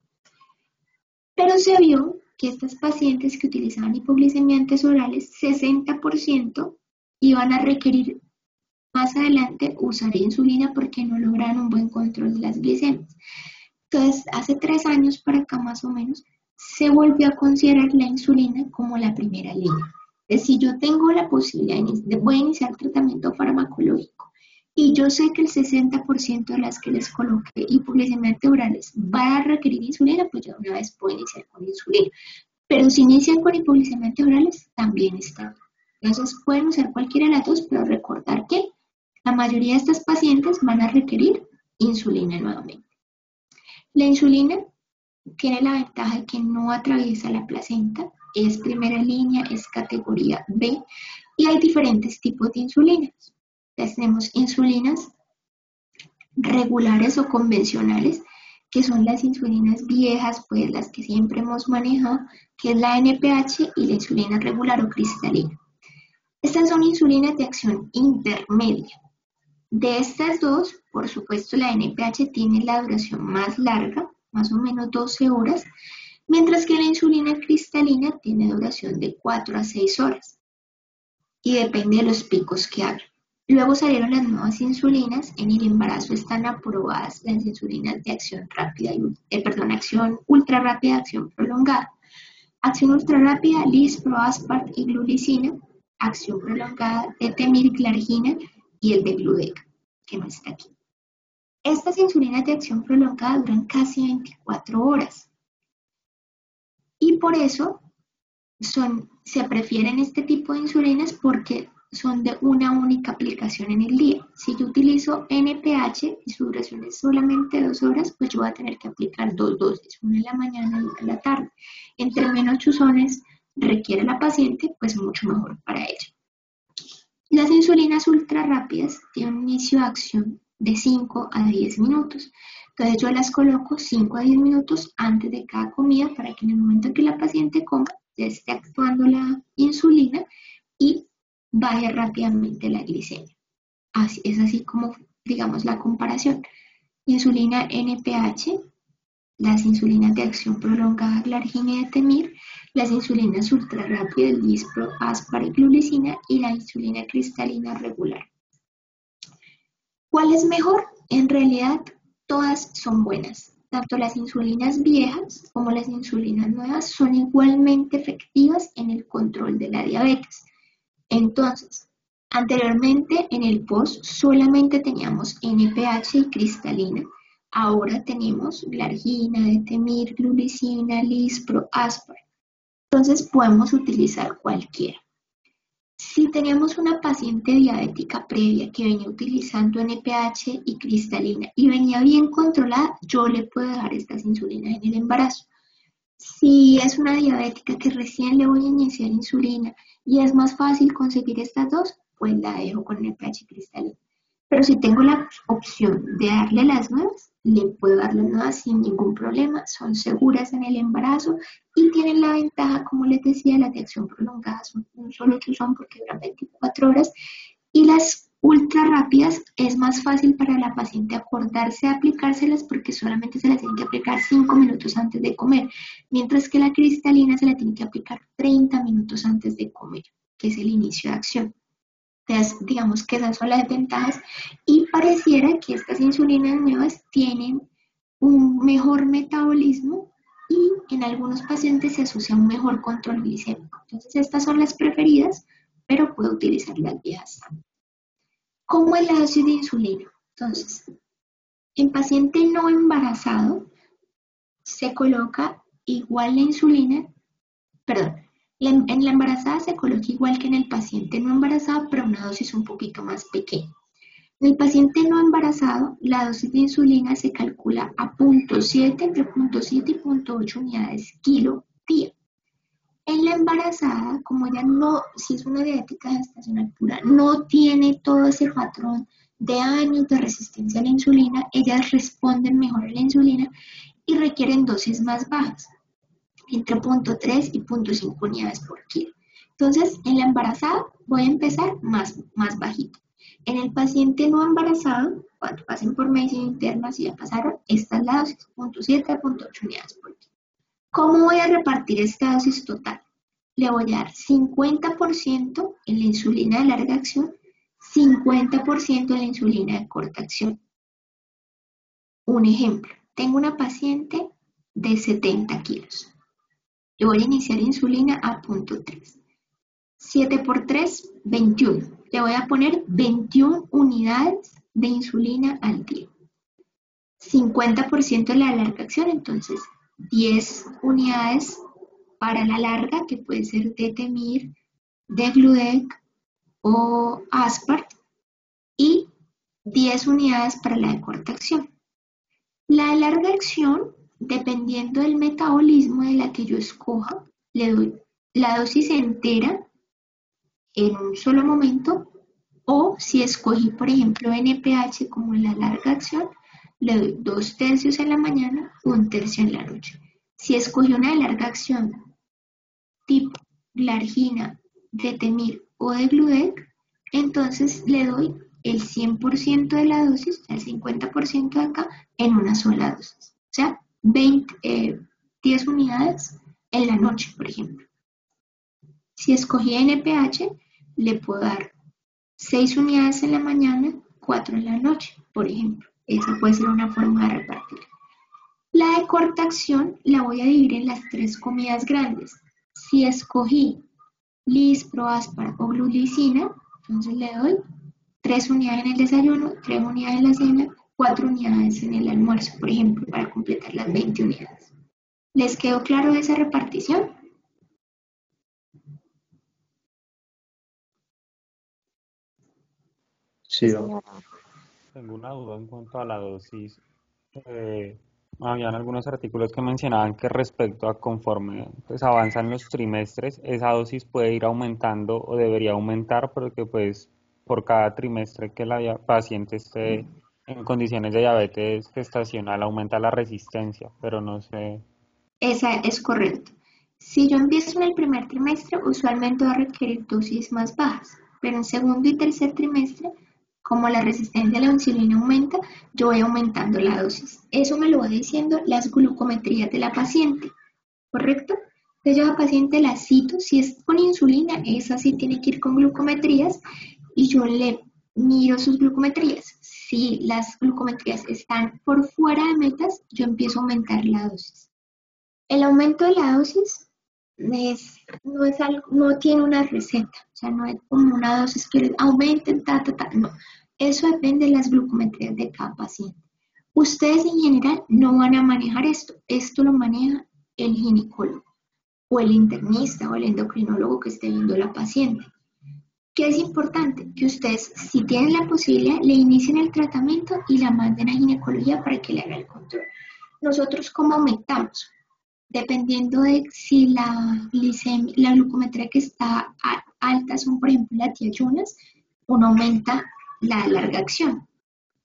Pero se vio que estas pacientes que utilizaban hipoglicemiantes orales, 60% iban a requerir más adelante usar insulina porque no lograron un buen control de las glicemias. Entonces, hace 3 años para acá más o menos, se volvió a considerar la insulina como la primera línea. Es decir, yo tengo la posibilidad voy a iniciar tratamiento farmacológico y yo sé que el 60% de las que les coloqué hipoglicemiantes orales va a requerir insulina, pues ya una vez puedo iniciar con insulina. Pero si inician con hipoglicemiantes orales, también está bien. Entonces pueden usar cualquiera de las dos, pero recordar que la mayoría de estas pacientes van a requerir insulina nuevamente. La insulina tiene la ventaja de que no atraviesa la placenta, es primera línea, es categoría B y hay diferentes tipos de insulinas. Entonces, tenemos insulinas regulares o convencionales, que son las insulinas viejas, pues las que siempre hemos manejado, que es la NPH y la insulina regular o cristalina. Estas son insulinas de acción intermedia. De estas dos, por supuesto, la NPH tiene la duración más larga, más o menos 12 horas, mientras que la insulina cristalina tiene duración de 4 a 6 horas y depende de los picos que haga. Luego salieron las nuevas insulinas, en el embarazo están aprobadas las insulinas de acción rápida, acción ultra rápida, acción prolongada. Acción ultra rápida, Lispro-Aspart y glulicina, acción prolongada de temir-glargina y el de Gludeca, que no está aquí. Estas insulinas de acción prolongada duran casi 24 horas y por eso se prefieren este tipo de insulinas porque son de una única aplicación en el día. Si yo utilizo NPH y su duración es solamente 2 horas, pues yo voy a tener que aplicar 2 dosis, una en la mañana y una en la tarde. Entre menos chuzones requiere la paciente, pues mucho mejor para ella. Las insulinas ultra rápidas tienen un inicio de acción de 5 a 10 minutos. Entonces yo las coloco 5 a 10 minutos antes de cada comida para que en el momento en que la paciente coma ya esté actuando la insulina y baje rápidamente la glicemia. Es así como digamos, la comparación. Insulina NPH, las insulinas de acción prolongada, glargina y detemir, las insulinas ultrarrápidas, lispro, aspar y glulicina, y la insulina cristalina regular. ¿Cuál es mejor? En realidad, todas son buenas. Tanto las insulinas viejas como las insulinas nuevas son igualmente efectivas en el control de la diabetes. Entonces, anteriormente en el POS solamente teníamos NPH y cristalina. Ahora tenemos glargina, detemir, glulicina, lispro, aspar. Entonces podemos utilizar cualquiera. Si teníamos una paciente diabética previa que venía utilizando NPH y cristalina y venía bien controlada, yo le puedo dejar estas insulinas en el embarazo. Si es una diabética que recién le voy a iniciar insulina y es más fácil conseguir estas dos, pues la dejo con NPH y cristalina. Pero si tengo la opción de darle las nuevas, le puedo dar las nuevas sin ningún problema, son seguras en el embarazo y tienen la ventaja, como les decía, las de acción prolongada son un solo chuzón porque duran 24 horas y las ultra rápidas es más fácil para la paciente acordarse de aplicárselas porque solamente se las tiene que aplicar 5 minutos antes de comer, mientras que la cristalina se la tiene que aplicar 30 minutos antes de comer, que es el inicio de acción. Entonces, digamos que esas son las ventajas y pareciera que estas insulinas nuevas tienen un mejor metabolismo y en algunos pacientes se asocia a un mejor control glicémico. Entonces, estas son las preferidas, pero puedo utilizar las viejas también. ¿Cómo es la dosis de insulina? Entonces, en paciente no embarazado se coloca igual la insulina, perdón, en la embarazada se coloca igual que en el paciente no embarazado, pero una dosis un poquito más pequeña. En el paciente no embarazado, la dosis de insulina se calcula a 0.7, entre 0.7 y 0.8 unidades kilo día. En la embarazada, como ella no, si es una diabética gestacional pura, no tiene todo ese patrón de años de resistencia a la insulina, ellas responden mejor a la insulina y requieren dosis más bajas, entre 0.3 y 0.5 unidades por kilo. Entonces, en la embarazada voy a empezar más bajito. En el paciente no embarazado, cuando pasen por medicina interna, si ya pasaron, esta es la dosis, 0.7 a 0.8 unidades por kilo. ¿Cómo voy a repartir esta dosis total? Le voy a dar 50% en la insulina de larga acción, 50% en la insulina de corta acción. Un ejemplo, tengo una paciente de 70 kilos. Le voy a iniciar insulina a 0.3. 7 por 3, 21. Le voy a poner 21 unidades de insulina al día. 50% de la larga acción, entonces 10 unidades para la larga, que puede ser detemir, degludec o aspart, y 10 unidades para la de corta acción. La de larga acción, dependiendo del metabolismo de la que yo escoja, le doy la dosis entera en un solo momento, o si escogí, por ejemplo, NPH como en la larga acción, le doy 2/3 en la mañana, 1/3 en la noche. Si escogí una de larga acción, tipo glargina, detemir o degludec, entonces le doy el 100% de la dosis, el 50% de acá, en una sola dosis. O sea, 10 unidades en la noche, por ejemplo. Si escogí NPH, le puedo dar 6 unidades en la mañana, 4 en la noche, por ejemplo. Esa puede ser una forma de repartir. La de corta acción la voy a dividir en las 3 comidas grandes. Si escogí lispro, aspar o glulicina, entonces le doy 3 unidades en el desayuno, 3 unidades en la cena, 4 unidades en el almuerzo, por ejemplo, para completar las 20 unidades. ¿Les quedó claro esa repartición? Sí, Sí, señora. Tengo una duda en cuanto a la dosis. Habían algunos artículos que mencionaban que respecto a conforme pues, avanzan los trimestres, esa dosis puede ir aumentando o debería aumentar porque pues por cada trimestre que la paciente esté en condiciones de diabetes gestacional aumenta la resistencia, pero no sé. Esa es correcto. Si yo empiezo en el primer trimestre, usualmente va a requerir dosis más bajas, pero en segundo y tercer trimestre como la resistencia a la insulina aumenta, yo voy aumentando la dosis. Eso me lo va diciendo las glucometrías de la paciente, ¿correcto? Entonces yo a la paciente la cito, si es con insulina, esa sí tiene que ir con glucometrías y yo le miro sus glucometrías. Si las glucometrías están por fuera de metas, yo empiezo a aumentar la dosis. El aumento de la dosis no tiene una receta, o sea, no es como una dosis que aumenten, no. Eso depende de las glucometrías de cada paciente. Ustedes en general no van a manejar esto lo maneja el ginecólogo o el internista o el endocrinólogo que esté viendo a la paciente. ¿Qué es importante? Que ustedes, si tienen la posibilidad, le inicien el tratamiento y la manden a ginecología para que le haga el control. Nosotros, ¿cómo aumentamos? Dependiendo de si la glucometría que está alta son, por ejemplo, las ayunas, uno aumenta la larga acción,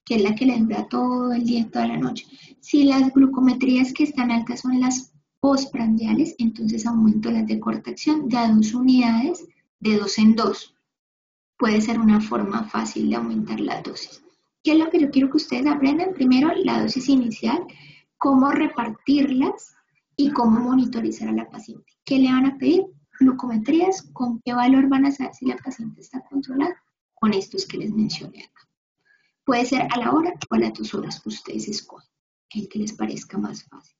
que es la que le dura todo el día y toda la noche. Si las glucometrías que están altas son las postprandiales, entonces aumento las de corta acción de a 2 unidades, de 2 en 2. Puede ser una forma fácil de aumentar la dosis. ¿Qué es lo que yo quiero que ustedes aprendan? Primero, la dosis inicial, cómo repartirlas y cómo monitorizar a la paciente. ¿Qué le van a pedir? Glucometrías, ¿con qué valor van a saber si la paciente está controlada? Con estos que les mencioné acá. Puede ser a la hora o a las 2 horas que ustedes escogen, el que les parezca más fácil.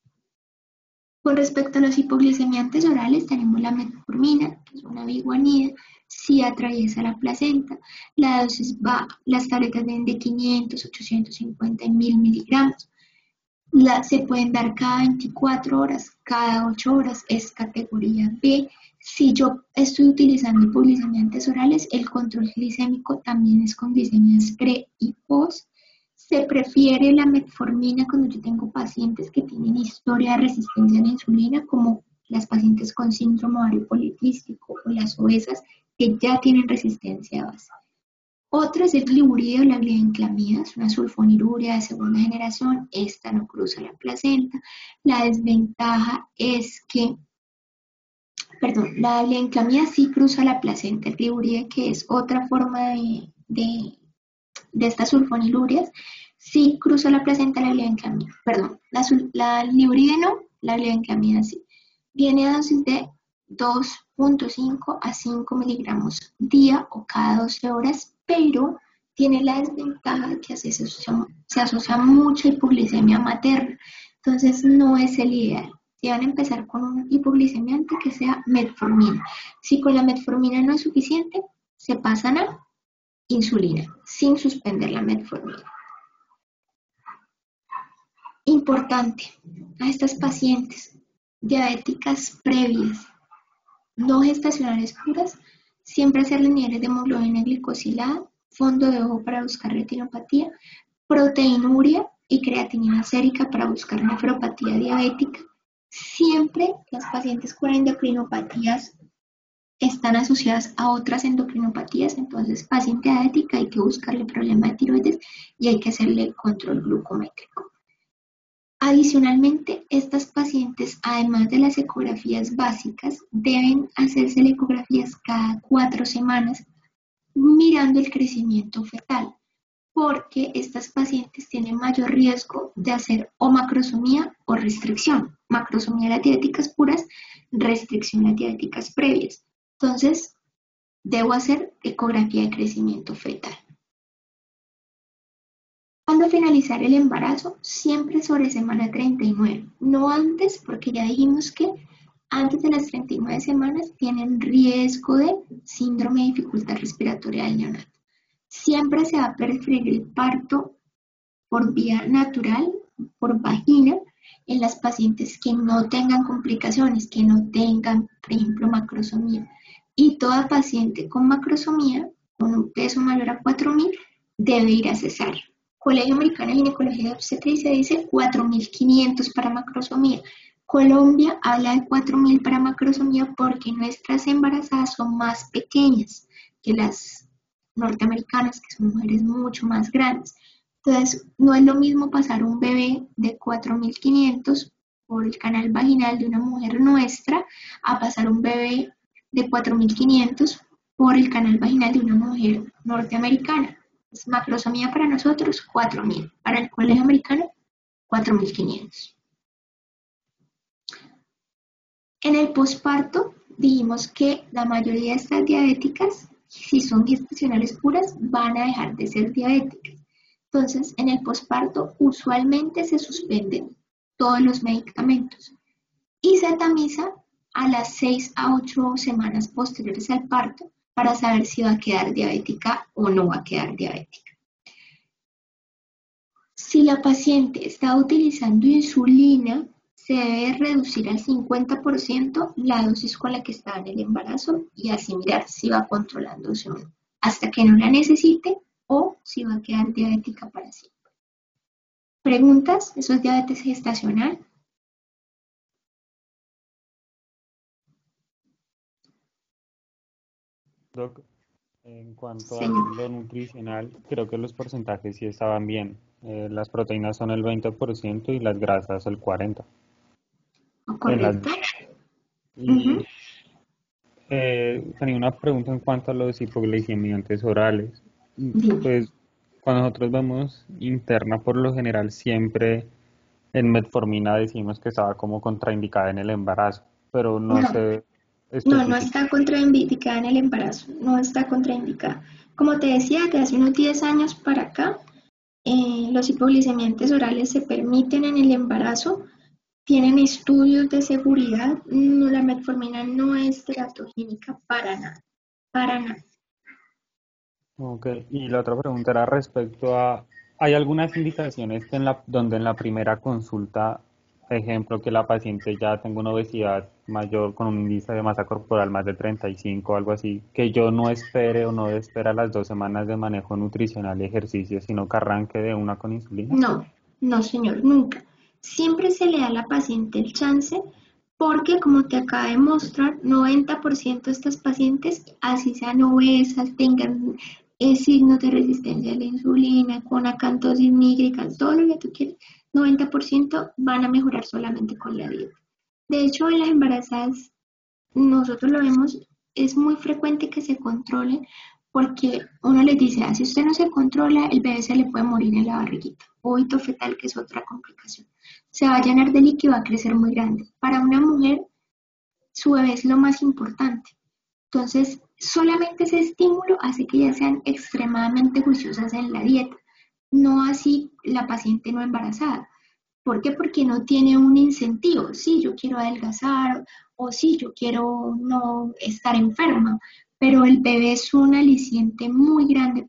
Con respecto a los hipoglicemiantes orales, tenemos la metformina, que es una biguanida, si atraviesa la placenta. La dosis las tabletas vienen de 500, 850 y 1000 miligramos. Se pueden dar cada 24 horas, cada 8 horas, es categoría B. Si yo estoy utilizando hipoglicemiantes orales, el control glicémico también es con glicemias pre y post. Se prefiere la metformina cuando yo tengo pacientes que tienen historia de resistencia a la insulina, como las pacientes con síndrome ovario poliquístico o las obesas que ya tienen resistencia a base. Otra es el gliburide o la glibenclamida, es una sulfonilurea de segunda generación, esta no cruza la placenta. La desventaja es que, la glibenclamida sí cruza la placenta, el gliburide, que es otra forma de estas sulfonilureas, sí cruza la placenta la glibenclamida. La gliburide no, la glibenclamida sí. Viene a dosis de 2.5 a 5 miligramos día o cada 12 horas, pero tiene la desventaja de que se asocia mucha hipoglicemia materna, entonces no es el ideal. Si van a empezar con un hipoglicemiante, que sea metformina. Si con la metformina no es suficiente, se pasan a insulina, sin suspender la metformina. Importante, a estas pacientes diabéticas previas, no gestacionales puras, siempre hacerle niveles de hemoglobina glicosilada, fondo de ojo para buscar retinopatía, proteinuria y creatinina sérica para buscar nefropatía diabética. Siempre las pacientes con endocrinopatías están asociadas a otras endocrinopatías, entonces paciente diabética hay que buscarle problema de tiroides y hay que hacerle el control glucométrico. Adicionalmente, estas pacientes, además de las ecografías básicas, deben hacerse ecografías cada 4 semanas mirando el crecimiento fetal, porque estas pacientes tienen mayor riesgo de hacer o macrosomía o restricción. Macrosomía a las diabéticas puras, restricción a las diabéticas previas. Entonces, debo hacer ecografía de crecimiento fetal. ¿Cuándo finalizar el embarazo? Siempre sobre semana 39, no antes, porque ya dijimos que antes de las 39 semanas tienen riesgo de síndrome de dificultad respiratoria del neonato. Siempre se va a preferir el parto por vía natural, por vagina, en las pacientes que no tengan complicaciones, que no tengan, por ejemplo, macrosomía. Y toda paciente con macrosomía, con un peso mayor a 4.000, debe ir a cesárea. Colegio Americano de Ginecología y Obstetricia dice 4.500 para macrosomía. Colombia habla de 4.000 para macrosomía porque nuestras embarazadas son más pequeñas que las norteamericanas, que son mujeres mucho más grandes. Entonces, no es lo mismo pasar un bebé de 4.500 por el canal vaginal de una mujer nuestra a pasar un bebé de 4.500 por el canal vaginal de una mujer norteamericana. Macrosomía para nosotros, 4.000. Para el colegio americano, 4.500. En el posparto, dijimos que la mayoría de estas diabéticas, si son gestacionales puras, van a dejar de ser diabéticas. Entonces, en el posparto, usualmente se suspenden todos los medicamentos y se tamiza a las 6 a 8 semanas posteriores al parto para saber si va a quedar diabética o no va a quedar diabética. Si la paciente está utilizando insulina, se debe reducir al 50% la dosis con la que estaba en el embarazo y así mirar si va controlándose o no, hasta que no la necesite o si va a quedar diabética para siempre. ¿Preguntas? ¿Eso es diabetes gestacional? Doc, en cuanto a Señor. lo nutricional, creo que los porcentajes sí estaban bien. Las proteínas son el 20% y las grasas el 40%. En las, ¿Correcto? y Ujú. tenía una pregunta en cuanto a los hipoglicemiantes orales. Dime. Pues cuando nosotros vemos interna, por lo general siempre en metformina decimos que estaba como contraindicada en el embarazo, pero no No, se no especifica. está contraindicada en el embarazo, no está contraindicada. Como te decía, de hace unos 10 años para acá, los hipoglicemiantes orales se permiten en el embarazo, tienen estudios de seguridad, no, la metformina no es teratogénica para nada, para nada. Ok, y la otra pregunta era respecto a, ¿hay algunas indicaciones que donde en la primera consulta, ejemplo, que la paciente ya tenga una obesidad mayor con un índice de masa corporal más de 35 o algo así, que yo no espere o no espera las 2 semanas de manejo nutricional y ejercicio, sino que arranque de una con insulina? No, no señor, nunca. Siempre se le da a la paciente el chance porque, como te acaba de mostrar, 90% de estas pacientes, así sean obesas, tengan signos de resistencia a la insulina, con acantosis nígrica, todo lo que tú quieras, 90% van a mejorar solamente con la dieta. De hecho, en las embarazadas nosotros lo vemos, es muy frecuente que se controlen porque uno les dice, si usted no se controla, el bebé se le puede morir en la barriguita. Óbito fetal, que es otra complicación. Se va a llenar de líquido y va a crecer muy grande. Para una mujer, su bebé es lo más importante. Entonces, solamente ese estímulo hace que ellas sean extremadamente juiciosas en la dieta. No así la paciente no embarazada. ¿Por qué? Porque no tiene un incentivo. Sí, yo quiero adelgazar o sí, yo quiero no estar enferma, pero el bebé es un aliciente muy grande